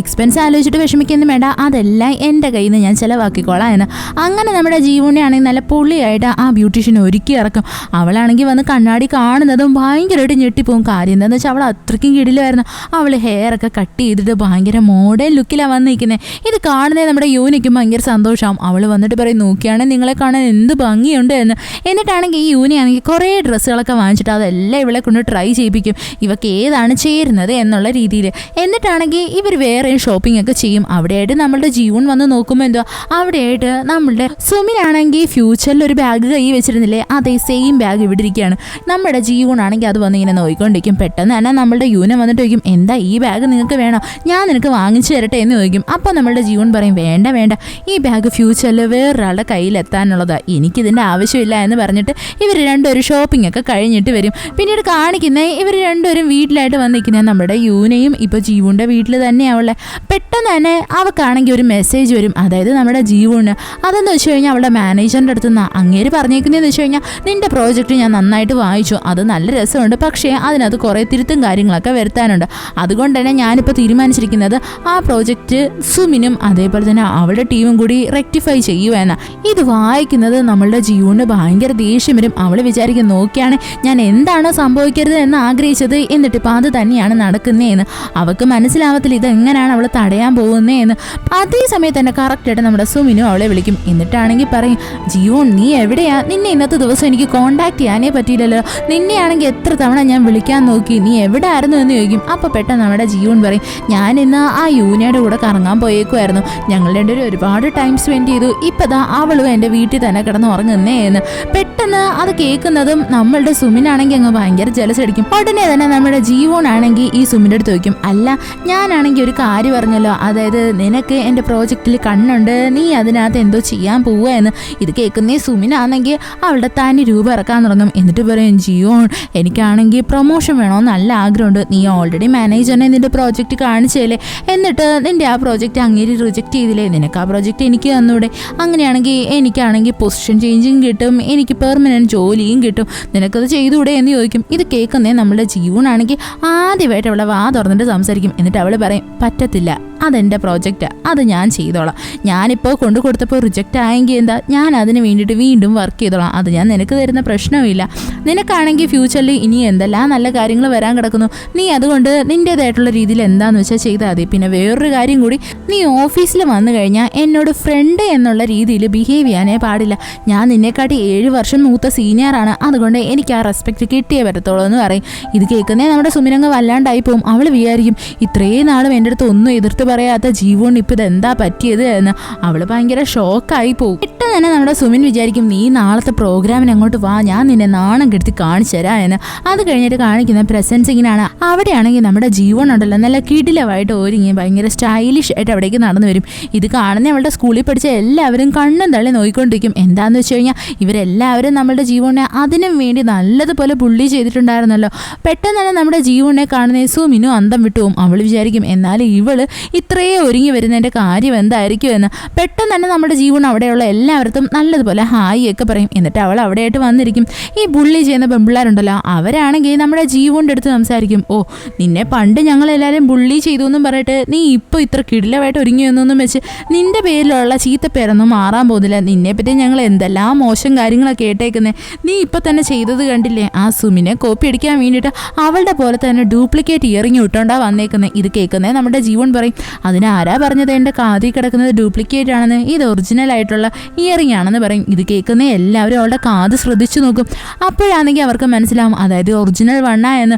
എക്സ്പെൻസ് ആലോചിച്ചിട്ട് വിഷമിക്കൊന്നും വേണ്ട, അതെല്ലാം എൻ്റെ കയ്യിൽ നിന്ന് ഞാൻ ചിലവാക്കിക്കോളാം എന്ന്. അങ്ങനെ നമ്മുടെ ജീവനെയാണെങ്കിൽ നല്ല പൊള്ളിയായിട്ട് ആ ബ്യൂട്ടീഷ്യനെ ഒരുക്കി ഇറക്കും. അവളാണെങ്കിൽ വന്ന് കണ്ണാടി കാണുന്നതും ഭയങ്കരമായിട്ട് ഞെട്ടിപ്പോവും. കാര്യം എന്താണെന്ന് വെച്ചാൽ അവൾ അത്രയ്ക്കും കിടിലായിരുന്നു. അവൾ ഹെയർ ഒക്കെ കട്ട് ചെയ്തിട്ട് ഭയങ്കര മോഡേൺ ലുക്കിലാണ് വന്നിരിക്കുന്നത്. ഇത് കാണുന്നത് നമ്മുടെ യൂനിക്കും ഭയങ്കര സന്തോഷമാവും. അവൾ വന്നിട്ട് പറയും, നോക്കിയാണ് നിങ്ങളെ കാണാൻ എന്ത് ഭംഗിയുണ്ട് എന്ന്. എന്നിട്ടാണെങ്കിൽ ഈ യൂനിയാണെങ്കിൽ കുറേ ഡ്രസ്സുകളൊക്കെ വാങ്ങിച്ചിട്ട് അതെല്ലാം ഇവളെ കൊണ്ട് ട്രൈ ചെയ്യിപ്പിക്കും, ഇവക്ക് ഏതാണ് ചേരുന്നത് എന്നുള്ള രീതിയിൽ. എന്നിട്ടാണെങ്കിൽ ഇവർ വേറെ ഷോപ്പിംഗ് ഒക്കെ ചെയ്യും. അവിടെയായിട്ട് നമ്മളുടെ ജീവൻ വന്ന് നോക്കുമ്പോൾ എന്തോ അവിടെയായിട്ട് നമ്മളുടെ സുമിനാണെങ്കിൽ ഫ്യൂച്ചറിൽ ഒരു ബാഗ് കൈ വെച്ചിരുന്നില്ലേ, അതേ സെയിം ബാഗ് ഇവിടെ ഇരിക്കുകയാണ്. നമ്മുടെ ജീവനാണെങ്കിൽ അത് വന്ന് ഇങ്ങനെ നോക്കിക്കൊണ്ടിരിക്കും. പെട്ടെന്ന് തന്നെ നമ്മളുടെ യൂന വന്നിട്ട് ചോദിക്കും, എന്താ ഈ ബാഗ് നിങ്ങൾക്ക് വേണോ, ഞാൻ നിനക്ക് വാങ്ങിച്ചു തരട്ടെ എന്ന് ചോദിക്കും. അപ്പോൾ നമ്മളുടെ ജീവൻ പറയും, വേണ്ട വേണ്ട, ഈ ബാഗ് ഫ്യൂച്ചറിൽ വേറൊരാളുടെ കയ്യിലെത്താനുള്ളതാണ്, എനിക്കിതിൻ്റെ ആവശ്യമില്ല എന്ന് പറഞ്ഞിട്ട് ഇവർ രണ്ടുപേരും എല്ലാവരും ഷോപ്പിംഗ് ഒക്കെ കഴിഞ്ഞിട്ട് വരും. പിന്നീട് കാണിക്കുന്നത് ഇവർ രണ്ടുപേരും വീട്ടിലായിട്ട് വന്നിരിക്കുന്നത് നമ്മുടെ യൂനയും ഇപ്പോൾ ജീവുൻ്റെ വീട്ടിൽ തന്നെയാവുള്ളത്. പെട്ടെന്ന് തന്നെ അവൾക്കാണെങ്കിൽ ഒരു മെസ്സേജ് വരും, അതായത് നമ്മുടെ ജീവുന്. അതെന്ന് വെച്ച് കഴിഞ്ഞാൽ അവളുടെ മാനേജറിൻ്റെ അടുത്ത് നിന്ന് അങ്ങേര് പറഞ്ഞേക്കുന്നതെന്ന് വെച്ച് കഴിഞ്ഞാൽ നിന്റെ പ്രോജക്റ്റ് ഞാൻ നന്നായിട്ട് വായിച്ചു, അത് നല്ല രസമുണ്ട്, പക്ഷേ അതിനകത്ത് കുറേ തിരുത്തും കാര്യങ്ങളൊക്കെ വരുത്താനുണ്ട്. അതുകൊണ്ട് തന്നെ ഞാനിപ്പോൾ തീരുമാനിച്ചിരിക്കുന്നത് ആ പ്രോജക്റ്റ് സുമിനും അതേപോലെ തന്നെ അവളുടെ ടീമും കൂടി റെക്ടിഫൈ ചെയ്യുമെന്ന. ഇത് വായിക്കുന്നത് നമ്മളുടെ ജീവന് ഭയങ്കര ദേഷ്യം വരും. അവൾ വിചാരിക്കും നോക്കിയാണ് ഞാൻ എന്താണോ സംഭവിക്കരുത് എന്ന് ആഗ്രഹിച്ചത്, എന്നിട്ടിപ്പോൾ അത് തന്നെയാണ് നടക്കുന്നതെന്ന്. അവൾക്ക് മനസ്സിലാവത്തില്ല ഇതെങ്ങനെയാണ് അവൾ തടയാൻ പോകുന്നതെന്ന്. അതേ സമയത്ത് തന്നെ കറക്റ്റായിട്ട് നമ്മുടെ സുമിനും അവളെ വിളിക്കും. എന്നിട്ടാണെങ്കിൽ പറയും, ജീവൻ നീ എവിടെയാ? നിന്നെ ഇന്നത്തെ ദിവസം എനിക്ക് കോണ്ടാക്ട് ചെയ്യാനേ പറ്റിയില്ലല്ലോ, നിന്നെയാണെങ്കിൽ എത്ര തവണ ഞാൻ വിളിക്കാൻ നോക്കി, നീ എവിടെ ആയിരുന്നു എന്ന് ചോദിക്കും. അപ്പോൾ പെട്ടെന്ന് നമ്മുടെ ജീവൻ പറയും, ഞാൻ ഇന്ന് ആ യൂനയുടെ കൂടെ കറങ്ങാൻ പോയേക്കുമായിരുന്നു, ഞങ്ങൾ രണ്ടുപേരും ഒരുപാട് ടൈം സ്പെൻഡ് ചെയ്തു, ഇപ്പതാ അവളും എൻ്റെ വീട്ടിൽ തന്നെ കിടന്ന് ഉറങ്ങുന്നേ എന്ന്. പെട്ടെന്ന് അത് കേൾക്കുന്നതും നമ്മളുടെ സുമിനാണെങ്കിൽ അങ്ങ് ഭയങ്കര ജലസ് അടിക്കും. ഉടനെ തന്നെ നമ്മുടെ ജീവനാണെങ്കിൽ ഈ സുമിൻ്റെ അടുത്ത് ചോദിക്കും, അല്ല ഞാനാണെങ്കിൽ ഒരു കാര്യം പറഞ്ഞല്ലോ, അതായത് നിനക്ക് എൻ്റെ പ്രോജക്റ്റിൽ കണ്ണുണ്ട്, നീ അതിനകത്ത് എന്തോ ചെയ്യാൻ പോവുക എന്ന്. ഇത് കേൾക്കുന്നേ സുമിനാണെങ്കിൽ അവളുടെ തനി രൂപ ഇറക്കാൻ തുടങ്ങും. എന്നിട്ട് പറയും, ജിയോൺ എനിക്കാണെങ്കിൽ പ്രൊമോഷൻ വേണമെന്ന് നല്ല ആഗ്രഹമുണ്ട്, നീ ഓൾറെഡി മാനേജറിനെ നിന്റെ പ്രോജക്റ്റ് കാണിച്ചേലേ, എന്നിട്ട് നിന്റെ ആ പ്രോജക്റ്റ് അങ്ങേര് റിജക്റ്റ് ചെയ്തില്ലേ, നിനക്ക് ആ പ്രോജക്റ്റ് എനിക്ക് തന്നൂടെ? അങ്ങനെയാണെങ്കിൽ എനിക്കാണെങ്കിൽ പൊസിഷൻ ചേഞ്ചിങ് കിട്ടും, എനിക്ക് പെർമനൻറ്റ് ജോലിയും കിട്ടും, നിനക്കത് ചെയ്തുകൂടെ എന്ന് ചോദിക്കും. ഇത് കേൾക്കുന്നേ നമ്മുടെ ജീവനാണെങ്കിൽ ആദ്യമായിട്ട് അവളെ വാ തുറന്നിട്ട് സംസാരിക്കും. എന്നിട്ട് അവൾ പറയും, പറ്റത്തില്ല, അതെൻ്റെ പ്രോജക്റ്റ്, അത് ഞാൻ ചെയ്തോളാം, ഞാനിപ്പോൾ കൊണ്ടു കൊടുത്തപ്പോൾ റിജക്റ്റ് ആയെങ്കിൽ എന്താ, ഞാൻ അതിന് വേണ്ടിയിട്ട് വീണ്ടും വർക്ക് ചെയ്തോളാം, അത് ഞാൻ നിനക്ക് തരുന്ന പ്രശ്നമില്ല, നിനക്കാണെങ്കിൽ ഫ്യൂച്ചറിൽ ഇനി എന്തെല്ലാം നല്ല കാര്യങ്ങൾ വരാൻ കിടക്കുന്നു, നീ അതുകൊണ്ട് നിൻ്റേതായിട്ടുള്ള രീതിയിൽ എന്താണെന്ന് വെച്ചാൽ ചെയ്താൽ മതി. പിന്നെ വേറൊരു കാര്യം കൂടി, നീ ഓഫീസിൽ വന്നു കഴിഞ്ഞാൽ എന്നോട് ഫ്രണ്ട് എന്നുള്ള രീതിയിൽ ബിഹേവ് ചെയ്യാനേ പാടില്ല, ഞാൻ നിന്നെക്കാട്ടി 7 വർഷം മൂത്ത സീനിയറാണ്, അതുകൊണ്ട് എനിക്ക് ആ റെസ്പെക്റ്റ് കിട്ടിയേ പറ്റത്തുള്ളൂ എന്ന് പറയും. ഇത് കേൾക്കുന്നേ നമ്മുടെ സുമിനങ്ങ് വല്ലാണ്ടായി പോകും. അവൾ വിചാരിക്കും ഇത്രയും നാളും എൻ്റെ അടുത്ത് ഒന്നും എതിർത്ത് പറയാത്ത ജീവൻ ഇപ്പം ഇതെന്താ പറ്റിയത് എന്ന്. അവൾ ഭയങ്കര ഷോക്കായി പോകും. പെട്ടെന്ന് തന്നെ നമ്മുടെ സുമിൻ വിചാരിക്കും, നീ നാളത്തെ പ്രോഗ്രാമിന് അങ്ങോട്ട് വാ, ഞാൻ നിന്നെ നാണം കെടുത്തി കാണിച്ചു തരാം എന്ന്. അത് കഴിഞ്ഞിട്ട് കാണിക്കുന്ന പ്രസൻസിങ്ങിനാണ്. അവിടെയാണെങ്കിൽ നമ്മുടെ ജീവൻ ഉണ്ടല്ലോ നല്ല കിടിലമായിട്ട് ഒരുങ്ങി ഭയങ്കര സ്റ്റൈലിഷ് ആയിട്ട് അവിടേക്ക് നടന്നു വരും. ഇത് കാണുന്ന അവളുടെ സ്കൂളിൽ പഠിച്ച എല്ലാവരും കണ്ണും തള്ളി നോക്കിക്കൊണ്ടിരിക്കും. എന്താന്ന് വെച്ച് കഴിഞ്ഞാൽ ഇവരെല്ലാവരും നമ്മുടെ ജീവനെ അതിനും വേണ്ടി നല്ലതുപോലെ ബുള്ളി ചെയ്തിട്ടുണ്ടായിരുന്നല്ലോ. പെട്ടെന്ന് തന്നെ നമ്മുടെ ജീവനെ കാണുന്ന സുമിനും അന്തം വിട്ടുപോകും. അവൾ വിചാരിക്കും എന്നാലും ഇവള് ഇത്രയേ ഒരുങ്ങി വരുന്നതിൻ്റെ കാര്യം എന്തായിരിക്കും എന്ന്. പെട്ടെന്ന് തന്നെ നമ്മുടെ ജീവൻ അവിടെയുള്ള എല്ലാവർക്കും നല്ലതുപോലെ ഹായ് ഒക്കെ പറയും. എന്നിട്ട് അവൾ അവിടെയായിട്ട് വന്നിരിക്കും. ഈ ബുള്ളി ചെയ്യുന്ന പെൺപിള്ളേരുണ്ടല്ലോ, അവരാണെങ്കിൽ നമ്മുടെ ജീവൻ്റെ അടുത്ത് സംസാരിക്കും, ഓ നിന്നെ പണ്ട് ഞങ്ങളെല്ലാവരും ബുള്ളി ചെയ്തു എന്നും പറയട്ടെ നീ ഇപ്പോൾ ഇത്ര കിടിലമായിട്ട് ഒരുങ്ങി എന്നൊന്നും വെച്ച് നിൻ്റെ പേരിലുള്ള ചീത്തപ്പേരൊന്നും മാറാൻ പോകുന്നില്ല, നിന്നെപ്പറ്റി ഞങ്ങൾ എന്തെല്ലാം മോശം കാര്യങ്ങളൊക്കെ കേട്ടേക്കുന്നത്, നീ ഇപ്പം തന്നെ ചെയ്തത് കണ്ടില്ലേ, ആ സുമിനെ കോപ്പി അടിക്കാൻ വേണ്ടിയിട്ട് അവളുടെ പോലെ തന്നെ ഡ്യൂപ്ലിക്കേറ്റ് ഇയറിങ് ഇട്ടുകൊണ്ടാ വന്നേക്കുന്നത്. ഇത് കേൾക്കുന്നത് നമ്മുടെ ജീവൻ പറയും, അതിനാരാ പറഞ്ഞത് എൻ്റെ കാതിൽ കിടക്കുന്നത് ഡ്യൂപ്ലിക്കേറ്റ് ആണെന്ന്, ഇത് ഒറിജിനൽ ആയിട്ടുള്ള ഇയറിംഗ് ആണെന്ന് പറയും. ഇത് കേൾക്കുന്ന എല്ലാവരും അവളുടെ കാത് ശ്രദ്ധിച്ചു നോക്കും. അപ്പോഴാണെങ്കിൽ അവർക്ക് മനസ്സിലാവും അതായത് ഒറിജിനൽ വണ്ണ എന്ന്.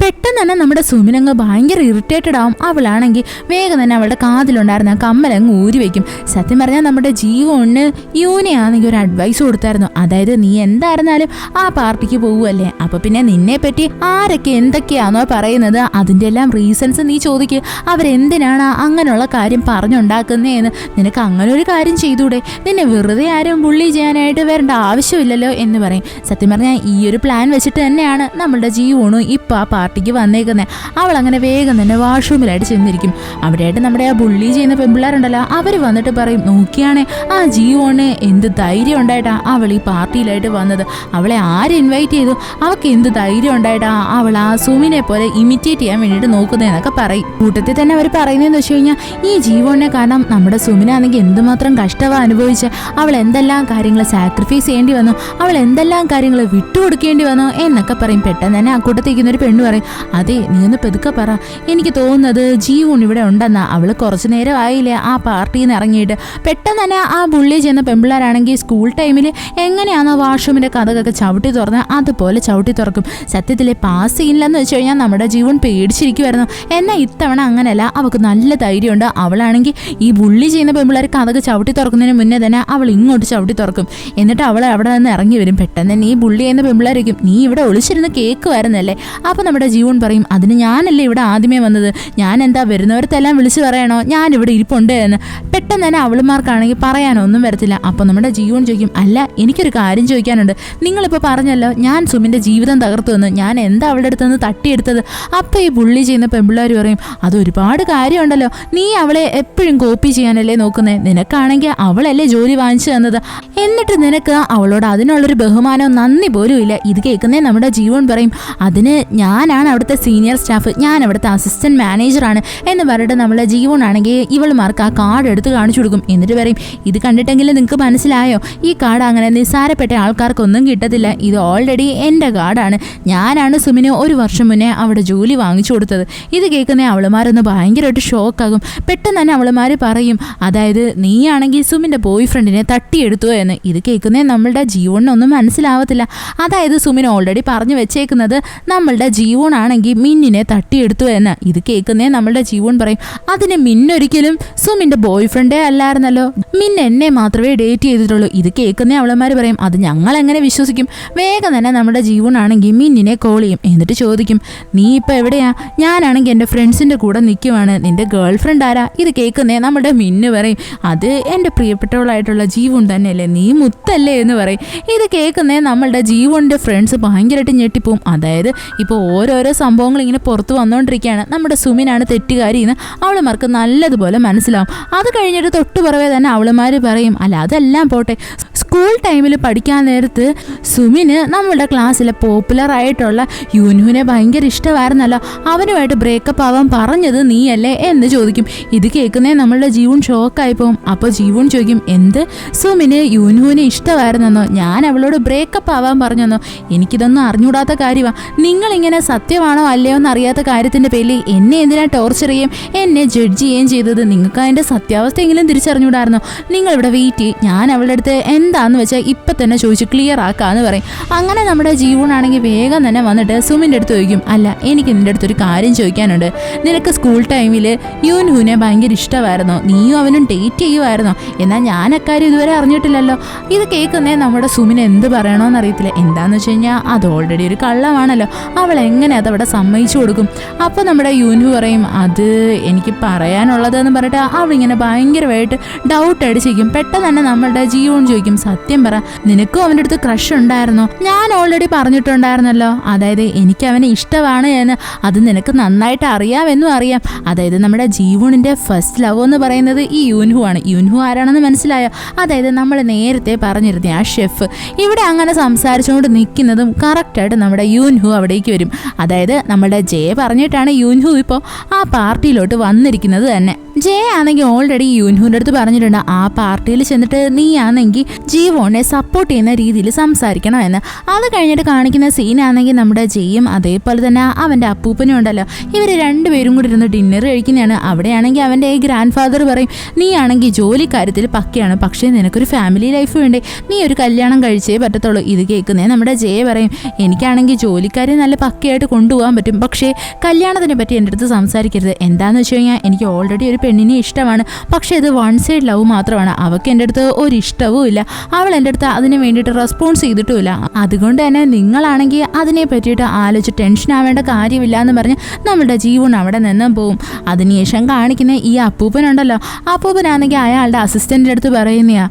പെട്ടെന്ന് തന്നെ നമ്മുടെ സുമിനങ്ങ് ഭയങ്കര ഇറിറ്റേറ്റഡ് ആവും. അവളാണെങ്കിൽ വേഗം തന്നെ അവളുടെ കാതിലുണ്ടായിരുന്ന കമ്മലങ്ങ് ഊരി വയ്ക്കും. സത്യം പറഞ്ഞാൽ നമ്മുടെ ജീവന് യൂനയാണെങ്കിൽ ഒരു അഡ്വൈസ് കൊടുത്തായിരുന്നു, അതായത് നീ എന്തായിരുന്നാലും ആ പാർട്ടിക്ക് പോവുമല്ലേ, അപ്പോൾ പിന്നെ നിന്നെ പറ്റി ആരൊക്കെ എന്തൊക്കെയാണോ പറയുന്നത് അതിൻ്റെ എല്ലാം റീസൺസ് നീ ചോദിക്കുക, അവരെന്തിനാണ് അങ്ങനെയുള്ള കാര്യം പറഞ്ഞുണ്ടാക്കുന്നതെന്ന്. നിനക്ക് അങ്ങനെ ഒരു കാര്യം ചെയ്തൂടെ, നിന്നെ വെറുതെ ആരും ബുള്ളി ചെയ്യാനായിട്ട് വരേണ്ട ആവശ്യമില്ലല്ലോ എന്ന് പറയും. സത്യം പറഞ്ഞാൽ ഈ ഒരു പ്ലാൻ വെച്ചിട്ട് തന്നെയാണ് നമ്മളുടെ ജീവനും ഇപ്പോൾ ആ പാർട്ടിക്ക് വന്നേക്കുന്നത്. അവൾ അങ്ങനെ വേഗം തന്നെ വാഷ്റൂമിലായിട്ട് ചെന്നിരിക്കും. അവിടെയായിട്ട് നമ്മുടെ ആ ബുള്ളി ചെയ്യുന്ന പെൺപിള്ളേരുണ്ടല്ലോ, അവർ വന്നിട്ട് പറയും, നോക്കിയാണേ ആ ജീവന് എന്ത് ധൈര്യം ഉണ്ടായിട്ടാ അവൾ ഈ പാർട്ടിയിലായിട്ട് വന്നത്, അവളെ ആര് ഇൻവൈറ്റ് ചെയ്തു, അവൾക്ക് എന്ത് ധൈര്യം ഉണ്ടായിട്ടാ അവൾ ആ സുമിനെ പോലെ ഇമിറ്റേറ്റ് ചെയ്യാൻ വേണ്ടിയിട്ട് നോക്കുന്നതെന്നൊക്കെ പറയും. കൂട്ടത്തിൽ തന്നെ അവർ പറയുന്നതെന്ന് വെച്ച് കഴിഞ്ഞാൽ ഈ ജീവനെ കാരണം നമ്മുടെ സുമിനാണെങ്കിൽ എന്തുമാത്രം കഷ്ടമാണ് അനുഭവിച്ച്, അവൾ എന്തെല്ലാം കാര്യങ്ങൾ സാക്രിഫൈസ് ചെയ്യേണ്ടി വന്നു, അവൾ എന്തെല്ലാം കാര്യങ്ങൾ വിട്ടുകൊടുക്കേണ്ടി വന്നു എന്നൊക്കെ പറയും. പെട്ടെന്ന് തന്നെ ആ കൂട്ടത്തേക്കുന്നൊരു പെണ്ണ് പറയും, അതെ നീ ഒന്ന് പെതുക്കെ പറ, എനിക്ക് തോന്നുന്നത് ജീവൻ ഇവിടെ ഉണ്ടെന്നാ, അവൾ കുറച്ചു നേരം ആയില്ലേ ആ പാർട്ടിയിൽ നിന്ന് ഇറങ്ങിയിട്ട്. പെട്ടെന്ന് തന്നെ ആ ബുള്ളി ചെയ്യുന്ന പെൺപിള്ളേരാണെങ്കിൽ സ്കൂൾ ടൈമിൽ എങ്ങനെയാണോ വാഷ്റൂമിൻ്റെ കഥകൊക്കെ ചവിട്ടി തുറന്ന് അതുപോലെ ചവിട്ടി തുറക്കും. സത്യത്തിൽ പാസ് ചെയ്യില്ലെന്ന് വെച്ച് കഴിഞ്ഞാൽ നമ്മുടെ ജീവൻ പേടിച്ചിരിക്കുമായിരുന്നു. എന്നാൽ ഇത്തവണ അങ്ങനെയല്ല, അവൾക്ക് നല്ല ധൈര്യമുണ്ട്. അവളാണെങ്കിൽ ഈ ബുള്ളി ചെയ്യുന്ന പെൺപിള്ളേർ കഥക് ചവിട്ടി തുറക്കുന്നതിന് മുന്നേ തന്നെ അവൾ അവൾ ഇങ്ങോട്ട് ചവിട്ടി തുറക്കും. എന്നിട്ട് അവളെ അവിടെ നിന്ന് ഇറങ്ങി വരും. പെട്ടെന്ന് തന്നെ ഈ ബുള്ളി എന്ന പെമ്പിളായിരിക്കും, നീ ഇവിടെ ഒളിച്ചിരുന്ന് കേൾക്കുമായിരുന്നല്ലേ? അപ്പോൾ നമ്മുടെ ജീവൻ പറയും, അതിന് ഞാനല്ലേ ഇവിടെ ആദ്യമേ വന്നത്, ഞാൻ എന്താ വരുന്നവർക്കെല്ലാം വിളിച്ചു പറയണോ ഞാൻ ഇവിടെ ഇരിപ്പുണ്ട് എന്ന്? പെട്ടെന്ന് തന്നെ അവളുമാർക്കാണെങ്കിൽ പറയാനൊന്നും വരത്തില്ല. അപ്പോൾ നമ്മുടെ ജീവൻ ചോദിക്കും, അല്ല എനിക്കൊരു കാര്യം ചോദിക്കാനുണ്ട്. നിങ്ങളിപ്പോൾ പറഞ്ഞല്ലോ ഞാൻ സുമിൻ്റെ ജീവിതം തകർത്തു എന്ന്, ഞാൻ എന്താ അവളുടെ അടുത്ത് നിന്ന് തട്ടിയെടുത്തത്? അപ്പോൾ ഈ ബുള്ളി ചെയ്യുന്ന പെമ്പിള്ളേർ പറയും, അതൊരുപാട് കാര്യമുണ്ടല്ലോ, നീ അവളെ എപ്പോഴും കോപ്പി ചെയ്യാനല്ലേ നോക്കുന്നത്, നിനക്കാണെങ്കിൽ അവളല്ലേ ജോലി വാങ്ങിച്ചു തന്നത്, എന്നിട്ട് നിനക്ക് അവളോട് അതിനുള്ളൊരു ബഹുമാനവും നന്ദി പോലും ഇല്ല. ഇത് കേൾക്കുന്നേ നമ്മുടെ ജീവൻ പറയും, അതിന് ഞാനാണ് അവിടുത്തെ സീനിയർ സ്റ്റാഫ്, ഞാൻ അവിടുത്തെ അസിസ്റ്റന്റ് മാനേജറാണ് എന്ന് പറഞ്ഞിട്ട് നമ്മളെ ജീവനാണെങ്കിൽ ഇവളുമാർക്ക് ആ കാർഡ് എടുത്ത് കാണിച്ചു കൊടുക്കും. എന്നിട്ട് പറയും, ഇത് കണ്ടിട്ടെങ്കിലും നിങ്ങൾക്ക് മനസ്സിലായോ, ഈ കാർഡ് അങ്ങനെ നിസ്സാരപ്പെട്ട ആൾക്കാർക്കൊന്നും കിട്ടത്തില്ല, ഇത് ഓൾറെഡി എൻ്റെ കാർഡാണ്, ഞാനാണ് സുമിന് 1 വർഷം മുന്നേ അവിടെ ജോലി വാങ്ങിച്ചു കൊടുത്തത്. ഇത് കേൾക്കുന്ന അവളുമാരൊന്ന് ഭയങ്കരമായിട്ട് ഷോക്കാകും. പെട്ടെന്ന് തന്നെ അവളുമാർ പറയും, അതായത് നീയാണെങ്കിൽ സുമിൻ്റെ ബോയ് ഫ്രണ്ടിനെ തട്ടിയെടുത്തു എന്ന്. ഇത് കേൾക്കുന്നേ നമ്മളുടെ ജീവനൊന്നും മനസ്സിലാവത്തില്ല. അതായത് സുമിൻ ഓൾറെഡി പറഞ്ഞു വെച്ചേക്കുന്നത് നമ്മളുടെ ജീവനാണെങ്കിൽ മിന്നിനെ തട്ടിയെടുത്തു എന്ന്. ഇത് കേൾക്കുന്നേ നമ്മളുടെ ജീവൻ പറയും, അതിന് മിന്നൊരിക്കലും സുമിൻ്റെ ബോയ് ഫ്രണ്ടേ അല്ലായിരുന്നല്ലോ, മിൻ എന്നെ മാത്രമേ ഡേറ്റ് ചെയ്തിട്ടുള്ളൂ. ഇത് കേൾക്കുന്നേ അവളമാർ പറയും, അത് ഞങ്ങൾ എങ്ങനെ വിശ്വസിക്കും? വേഗം തന്നെ നമ്മുടെ ജീവനാണെങ്കിൽ മിന്നിനെ കോൾ ചെയ്യും. എന്നിട്ട് ചോദിക്കും, നീ ഇപ്പം എവിടെയാ? ഞാനാണെങ്കിൽ എൻ്റെ ഫ്രണ്ട്സിൻ്റെ കൂടെ നിൽക്കുവാണ്, നിൻ്റെ ഗേൾ ഫ്രണ്ട് ആരാ? ഇത് കേൾക്കുന്നേ നമ്മുടെ മിന്ന് പറയും, അത് എൻ്റെ പ്രിയപ്പെട്ടവളായിട്ടുള്ള ജീവൻ തന്നെയല്ലേ, നീ മുത്തല്ലേ എന്ന് പറയും. ഇത് കേൾക്കുന്നേ നമ്മളുടെ ജീവൻ്റെ ഫ്രണ്ട്സ് ഭയങ്കരമായിട്ട് ഞെട്ടിപ്പോവും. അതായത് ഇപ്പോൾ ഓരോരോ സംഭവങ്ങൾ ഇങ്ങനെ പുറത്ത് വന്നുകൊണ്ടിരിക്കുകയാണ്, നമ്മുടെ സുമിനാണ് തെറ്റുകാരി എന്ന് അവളുമാർക്ക് നല്ലതുപോലെ മനസ്സിലാവും. അത് കഴിഞ്ഞിട്ട് തൊട്ടുപുറവേ തന്നെ അവളുമാർ പറയും, അല്ല അതെല്ലാം പോട്ടെ, സ്കൂൾ ടൈമിൽ പഠിക്കാൻ നേരത്ത് സുമിന് നമ്മളുടെ ക്ലാസ്സിലെ പോപ്പുലർ ആയിട്ടുള്ള യൂനുവിനെ ഭയങ്കര ഇഷ്ടമായിരുന്നല്ലോ, അവനുമായിട്ട് ബ്രേക്കപ്പ് ആവാൻ പറഞ്ഞത് നീയല്ലേ എന്ന് ചോദിക്കും. ഇത് കേൾക്കുന്നേ നമ്മളുടെ ജീവൻ ഷോക്കായി പോകും. അപ്പോൾ ജീവൻ ചോദിക്കും, എന്ത് സുമിന് യൂനുവിനെ ഇഷ്ടമായിരുന്നെന്നോ, ഞാൻ അവളോട് ബ്രേക്കപ്പ് ആവാൻ പറഞ്ഞെന്നോ? എനിക്കിതൊന്നും അറിഞ്ഞൂടാത്ത കാര്യമാണ്, നിങ്ങളിങ്ങനെ സത്യമാണോ അല്ലയോ എന്നറിയാത്ത കാര്യത്തിൻ്റെ പേരിൽ എന്നെ എന്തിനാ ടോർച്ചർ ചെയ്യും, എന്നെ ജഡ്ജ് ചെയ്യുകയും ചെയ്തത്? നിങ്ങൾക്ക് അതിൻ്റെ സത്യാവസ്ഥയെങ്കിലും തിരിച്ചറിഞ്ഞൂടായിരുന്നോ? നിങ്ങളിവിടെ വെയിറ്റ് ചെയ്യും, ഞാൻ അവളുടെ അടുത്ത് എന്താണെന്ന് വെച്ചാൽ ഇപ്പം തന്നെ ചോദിച്ച് ക്ലിയർ ആക്കാമെന്ന് പറയും. അങ്ങനെ നമ്മുടെ ജീവനാണെങ്കിൽ വേഗം തന്നെ വന്നിട്ട് സുമിൻ്റെ അടുത്ത് ചോദിക്കും, അല്ല എനിക്ക് നിൻ്റെ അടുത്തൊരു കാര്യം ചോദിക്കാനുണ്ട്, നിനക്ക് സ്കൂൾ ടൈമിൽ യൂൻഹുവിനെ ഭയങ്കര ഇഷ്ടമായിരുന്നോ? നീയും അവനും ഡേറ്റ് ചെയ്യുമായിരുന്നോ? എന്നാൽ ഞാൻ അക്കാര്യം ഇതുവരെ അറിഞ്ഞിട്ടില്ലല്ലോ. ഇത് കേൾക്കുന്നേ നമ്മുടെ സുമിന് എന്ത് പറയണമെന്ന് അറിയത്തില്ല. എന്താണെന്ന് വെച്ച് കഴിഞ്ഞാൽ അത് ഓൾറെഡി ഒരു കള്ളമാണല്ലോ, അവൾ എങ്ങനെ അതവിടെ സമ്മതിച്ചു കൊടുക്കും? അപ്പോൾ നമ്മുടെ യൂൻഹു പറയും, അത് എനിക്ക് പറയാനുള്ളതെന്ന് പറഞ്ഞിട്ട് അവളിങ്ങനെ ഭയങ്കരമായിട്ട് ഡൗട്ട് അടിച്ചിരിക്കും. പെട്ടെന്ന് തന്നെ നമ്മളുടെ ജീവൻ ചോദിക്കും, സത്യം പറ, നിനക്കും അവൻ്റെ അടുത്ത് ക്രഷ് ഉണ്ടായിരുന്നോ? ഞാൻ ഓൾറെഡി പറഞ്ഞിട്ടുണ്ടായിരുന്നല്ലോ, അതായത് എനിക്ക് അവനെ ഇഷ്ടമാണ് എന്ന്. അത് നിനക്ക് നന്നായിട്ട് അറിയാമെന്നും അറിയാം. അതായത് നമ്മുടെ ജീവണിൻ്റെ ഫസ്റ്റ് ലവ് എന്ന് പറയുന്നത് ഈ യൂൻഹു ആണ്. യൂൻഹു ആരാണെന്ന് മനസ്സിലായോ? അതായത് നമ്മൾ നേരത്തെ പറഞ്ഞിരുന്ന ആ ഷെഫ്. ഇവിടെ അങ്ങനെ സംസാരിച്ചുകൊണ്ട് നിൽക്കുന്നതും കറക്റ്റായിട്ട് നമ്മുടെ യൂൻഹു അവിടേക്ക് വരും. അതായത് നമ്മുടെ ജയ പറഞ്ഞിട്ടാണ് യൂൻഹു ഇപ്പോൾ ആ പാർട്ടിയിലോട്ട് വന്നിരിക്കുന്നത് തന്നെ. ജയ ആണെങ്കിൽ ഓൾറെഡി യൂൻഹുവിൻ്റെ അടുത്ത് പറഞ്ഞിട്ടുണ്ട്, ആ പാർട്ടിയിൽ ചെന്നിട്ട് നീ ആണെങ്കിൽ ജീവോനെ സപ്പോർട്ട് ചെയ്യുന്ന രീതിയിൽ സംസാരിക്കണം എന്ന്. അത് കഴിഞ്ഞിട്ട് കാണിക്കുന്ന സീനാണെങ്കിൽ നമ്മുടെ ജയും അതേപോലെ തന്നെ അവൻ്റെ അപ്പൂപ്പനും ഉണ്ടല്ലോ, ഇവർ രണ്ടുപേരും കൂടി ഇരുന്ന് ഡിന്നർ കഴിക്കുന്നതാണ്. അവിടെയാണെങ്കിൽ അവൻ്റെ ഗ്രാൻഡ് ഫാദർ പറയും, നീ ആണെങ്കിൽ ജോലി കാര്യത്തിൽ പക്കയാണ്, പക്ഷേ നിനക്കൊരു ഫാമിലി ലൈഫ് വേണ്ടേ, നീ ഒരു കല്യാണം കഴിച്ചേ പറ്റത്തുള്ളൂ. ഇത് കേൾക്കുന്നേ നമ്മുടെ ജയ പറയും, എനിക്കാണെങ്കിൽ ജോലിക്കാരെ നല്ല പക്കയായിട്ട് കൊണ്ടുപോകാൻ പറ്റും, പക്ഷേ കല്യാണത്തിനെ പറ്റി എൻ്റെ അടുത്ത് സംസാരിക്കരുത്. എന്താണെന്ന് വെച്ച് കഴിഞ്ഞാൽ എനിക്ക് ഓൾറെഡി ഒരു പെണ്ണിനെ ഇഷ്ടമാണ്, പക്ഷേ ഇത് വൺ സൈഡ് ലവ് മാത്രമാണ്, അവൾക്ക് എൻ്റെ അടുത്ത് ഒരു ഇഷ്ടവും ഇല്ല, അവൾ എൻ്റെ അടുത്ത് അതിന് വേണ്ടിയിട്ട് റെസ്പോൺസ് ചെയ്തിട്ടുമില്ല. അതുകൊണ്ട് തന്നെ നിങ്ങളാണെങ്കിൽ അതിനെ പറ്റിയിട്ട് ആലോചിച്ച് ടെൻഷൻ ആവേണ്ട കാര്യമില്ല എന്ന് പറഞ്ഞ് നമ്മളുടെ ജീവൻ അവിടെ നിന്നും പോവും. അതിനുശേഷം കാണിക്കുന്ന ഈ അപ്പൂപ്പനുണ്ടല്ലോ, അപ്പൂപ്പനാണെങ്കിൽ അയാളുടെ അസിസ്റ്റൻ്റിൻ്റെ അടുത്ത് പറയുന്നയാ,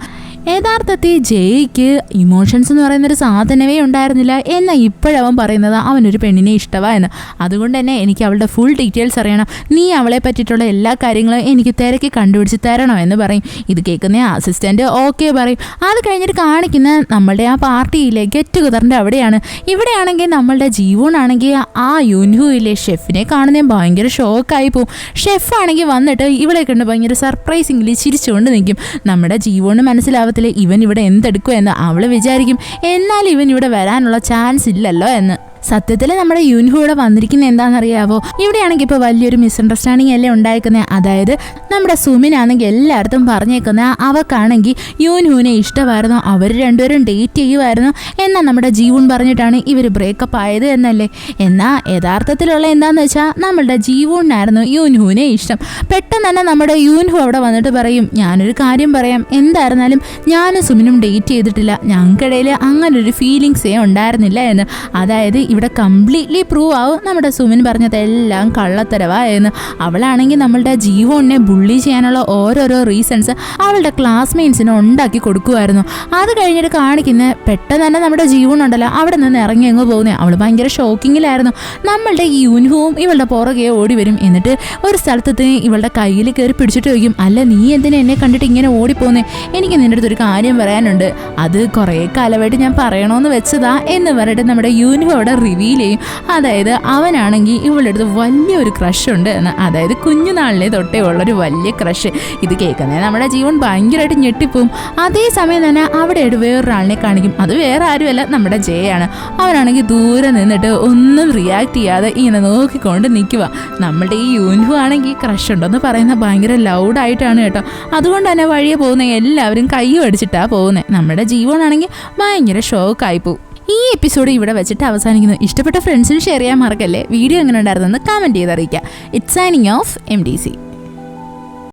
യഥാർത്ഥത്തിൽ ജയ്ക്ക് ഇമോഷൻസ് എന്ന് പറയുന്നൊരു സാധനമേ ഉണ്ടായിരുന്നില്ല, എന്നാൽ ഇപ്പോഴവൻ പറയുന്നത് അവനൊരു പെണ്ണിനെ ഇഷ്ടമായെന്ന്. അതുകൊണ്ട് തന്നെ എനിക്ക് അവളുടെ ഫുൾ ഡീറ്റെയിൽസ് അറിയണം, നീ അവളെ പറ്റിയിട്ടുള്ള എല്ലാ കാര്യങ്ങളും എനിക്ക് തിരക്കി കണ്ടുപിടിച്ച് തരണം എന്ന് പറയും. ഇത് കേൾക്കുന്ന അസിസ്റ്റൻ്റ് ഓക്കെ പറയും. അത് കഴിഞ്ഞിട്ട് കാണിക്കുന്ന നമ്മളുടെ ആ പാർട്ടിയിലെ ഗെറ്റ് ടുഗദറിൻ്റെ അവിടെയാണ്. ഇവിടെയാണെങ്കിൽ നമ്മളുടെ ജീവനാണെങ്കിൽ ആ യൂൻഹുയിലെ ഷെഫിനെ കാണുന്നേ ഭയങ്കര ഷോക്കായി പോവും. ഷെഫാണെങ്കിൽ വന്നിട്ട് ഇവളെ കണ്ട് ഭയങ്കര സർപ്രൈസിംഗ്ലി ചിരിച്ചുകൊണ്ട് നിൽക്കും. നമ്മുടെ ജീവന് മനസ്സിലാവും ഇവൻ ഇവിടെ എന്തെടുക്കുമോ എന്ന് അവൾ വിചാരിക്കും, എന്നാൽ ഇവൻ ഇവിടെ വരാനുള്ള ചാൻസ് ഇല്ലല്ലോ എന്ന്. സത്യത്തിൽ നമ്മുടെ യൂൻഹു ഇവിടെ വന്നിരിക്കുന്നത് എന്താണെന്നറിയാവോ? ഇവിടെയാണെങ്കിൽ ഇപ്പോൾ വലിയൊരു മിസ്അണ്ടർസ്റ്റാൻഡിങ് അല്ലേ ഉണ്ടായിരിക്കുന്നത്. അതായത് നമ്മുടെ സുമിനാണെങ്കിൽ എല്ലായിടത്തും പറഞ്ഞേക്കുന്ന അവക്കാണെങ്കിൽ യൂൻഹുവിനെ ഇഷ്ടമായിരുന്നു, അവർ രണ്ടുപേരും ഡേറ്റ് ചെയ്യുമായിരുന്നു. എന്നാൽ നമ്മുടെ ജീവൻ പറഞ്ഞിട്ടാണ് ഇവർ ബ്രേക്കപ്പ് ആയത് എന്നല്ലേ. എന്നാൽ യഥാർത്ഥത്തിലുള്ള എന്താണെന്ന് വെച്ചാൽ നമ്മളുടെ ജീവനായിരുന്നു യൂൻഹുവിനെ ഇഷ്ടം. പെട്ടെന്ന് തന്നെ നമ്മുടെ യൂൻഹു അവിടെ വന്നിട്ട് പറയും, ഞാനൊരു കാര്യം പറയാം, എന്തായിരുന്നാലും ഞാനും സുമിനും ഡേറ്റ് ചെയ്തിട്ടില്ല, ഞങ്ങൾക്കിടയിൽ അങ്ങനൊരു ഫീലിങ്സേ ഉണ്ടായിരുന്നില്ല എന്ന്. അതായത് ഇവിടെ കംപ്ലീറ്റ്ലി പ്രൂവ് ആവും നമ്മുടെ സുമിൻ പറഞ്ഞതെല്ലാം കള്ളത്തരവാ എന്ന്. അവളാണെങ്കിൽ നമ്മളുടെ ജീവനെ ബുള്ളി ചെയ്യാനുള്ള ഓരോരോ റീസൺസ് അവളുടെ ക്ലാസ്മേറ്റ്സിന് ഉണ്ടാക്കി കൊടുക്കുമായിരുന്നു. അത് കഴിഞ്ഞിട്ട് കാണിക്കുന്ന പെട്ടെന്ന് തന്നെ നമ്മുടെ ജീവനുണ്ടല്ലോ അവിടെ നിന്ന് ഇറങ്ങി അങ്ങ് പോകുന്നത്. അവൾ ഭയങ്കര ഷോക്കിങ്ങിലായിരുന്നു. നമ്മളുടെ ഈ യൂൻഹുവും ഇവളുടെ പുറകെ ഓടി വരും. എന്നിട്ട് ഒരു സ്ഥലത്ത് ഇവളുടെ കയ്യിൽ കയറി പിടിച്ചിട്ട് ചോദിക്കും, അല്ല നീ എന്തിനാ എന്നെ കണ്ടിട്ട് ഇങ്ങനെ ഓടിപ്പോന്നേ? എനിക്ക് നിന്റെ അടുത്തൊരു കാര്യം പറയാനുണ്ട്, അത് കുറേ കാലമായിട്ട് ഞാൻ പറയണമെന്ന് വെച്ചതാ എന്ന് പറഞ്ഞിട്ട് നമ്മുടെ യൂൻഹു അവിടെ റിവീൽ ചെയ്യും. അതായത് അവനാണെങ്കിൽ ഇവളുടെ അടുത്ത് വലിയൊരു ക്രഷ് ഉണ്ട് എന്ന്. അതായത് കുഞ്ഞുനാളിലെ തൊട്ടേ ഉള്ളൊരു വലിയ ക്രഷ്. ഇത് കേൾക്കുന്നത് നമ്മുടെ ജീവൻ ഭയങ്കരമായിട്ട് ഞെട്ടിപ്പോവും. അതേസമയം തന്നെ അവിടെയായിട്ട് വേറൊരാളിനെ കാണിക്കും. അത് വേറെ ആരുമല്ല, നമ്മുടെ ജയാണ്. അവനാണെങ്കിൽ ദൂരെ നിന്നിട്ട് ഒന്നും റിയാക്ട് ചെയ്യാതെ ഇങ്ങനെ നോക്കിക്കൊണ്ട് നിൽക്കുക. നമ്മളുടെ ഈ യൂൻഹു ആണെങ്കിൽ ക്രഷ് ഉണ്ടെന്ന് പറയുന്ന ഭയങ്കര ലൗഡായിട്ടാണ് കേട്ടോ. അതുകൊണ്ട് തന്നെ വഴിയെ പോകുന്ന എല്ലാവരും കൈ അടിച്ചിട്ടാണ് പോകുന്നത്. നമ്മുടെ ജീവനാണെങ്കിൽ ഭയങ്കര ഷോക്കായി പോകും. ഈ എപ്പിസോഡ് ഇവിടെ വെച്ചിട്ട് അവസാനിക്കുന്നു. ഇഷ്ടപ്പെട്ട ഫ്രണ്ട്സിന് ഷെയർ ചെയ്യാൻ മറക്കല്ലേ. വീഡിയോ എങ്ങനെ ഉണ്ടായിരുന്നെന്ന് കമൻറ്റ് ചെയ്തറിയിക്കുക. It's signing off MDC.